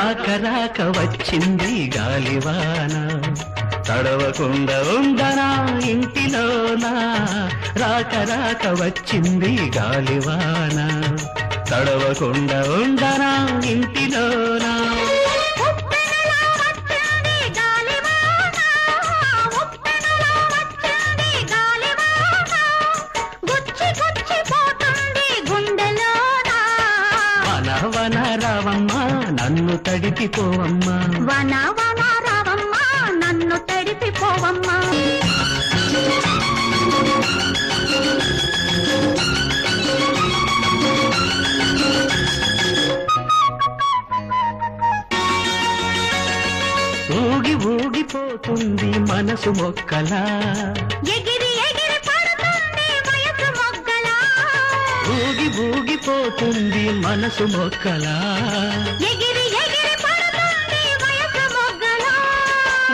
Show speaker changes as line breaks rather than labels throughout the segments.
రాక రాక వచ్చింది గాలివాన తడవకుండా ఉండనా ఇంటిలోనా రాక రాక వచ్చింది గాలివాన తడవకుండా ఉండనా ఇంటిలోనా వన రావమ్మా నన్ను తడిపిపోవమ్మా
వన వన రావమ్మా నన్ను తడిపిపోవమ్మా
ఊగి ఊగిపోతుంది మనసు మొక్కలా
ఎగిరి ఎగిరి పడుతుంది వయసు మొగ్గలా
ఊగి ఊగిపోతుంది మనసు మొక్కలా
ఎగిరి ఎగిరి పడుతుంది వయసు మొగ్గలా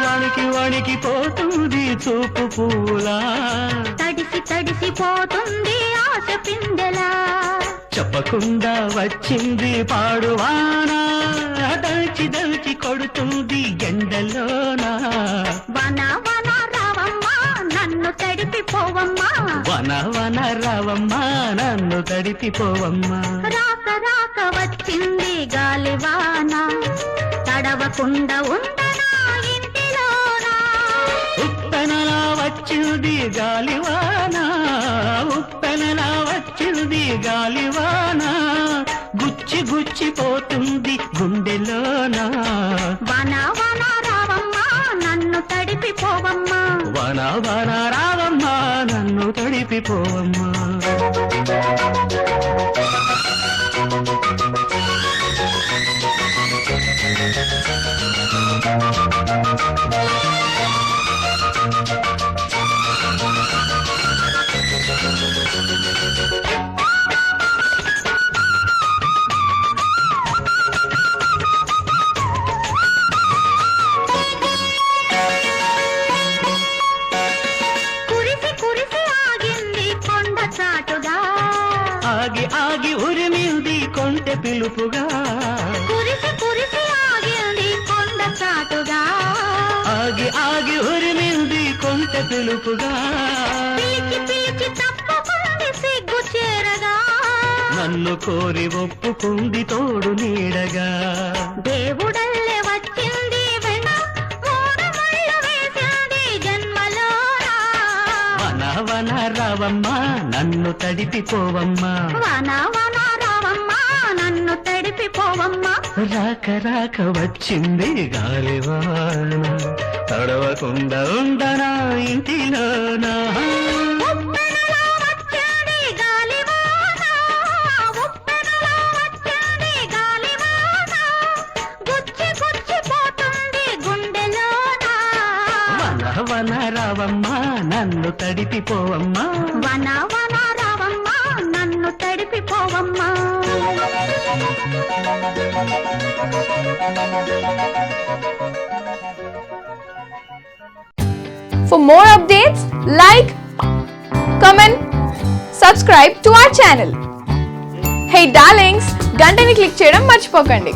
వణికి వణికిపోతుంది చూపు పూలా
తడిసి తడిసిపోతుంది ఆశ పిందెలా
చెప్పకుండా వచ్చింది పాడువానా దల్చి దల్చి కొడుతుంది ఎండలోనా
వన వన రావమ్మా నన్ను తడిపిపోవమ్మా
వన వన రావమ్మా నన్ను తడిపిపోవమ్మా
రాక రాక వచ్చింది గాలివాన తడవకుండా ఉండనా ఇంటిలోనా
ఉప్పెనలా వచ్చింది గాలివాన ఉప్పెనలా వచ్చింది గాలివాన గుచ్చి గుచ్చిపోతుంది గుండెలోనా
వన వన రావమ్మా నన్ను తడిపిపోవమ్మా
వన వన రావమ్మా నన్ను తడిపిపోవమ్మా
కురిసి కురిసి ఆగింది కొండ చాటుగా
ఆగి ఆగి ఉరిమింది కొంటె పిలుపుగా
కురిసి కురిసి ఆగింది కొండ చాటుగా
ఆగి ఆగి ఉరిమింది కొంటె పిలుపుగా
పిలిచి పిలిచి తప్పుకుంది సిగ్గు చేరగా
నన్ను కోరి ఒప్పుకుంది తోడు నీడగా
దేవుడల్లే వచ్చింది వెన్న మూడు ముళ్ళు వేసింది జన్మలోనా
వన వన రావమ్మా నన్ను తడిపిపోవమ్మా
వన వన రావమ్మా నన్ను తడిపిపోవమ్మా
రాక రాక వచ్చింది గాలివాన తడవకుండా ఉండనా ఇంటిలోనా
ఉప్పెనలా వచ్చింది గాలివాన ఉప్పెనలా వచ్చింది గాలివాన గుచ్చి గుచ్చిపోతుంది గుండెలోనా
వన వన రావమ్మా నన్ను తడిపిపోవమ్మా
వన వన రావమ్మా నన్ను తడిపిపోవమ్మా
For more updates, like, comment, subscribe to our channel. Hey darlings, గంటని click చేయడం మర్చిపోకండి.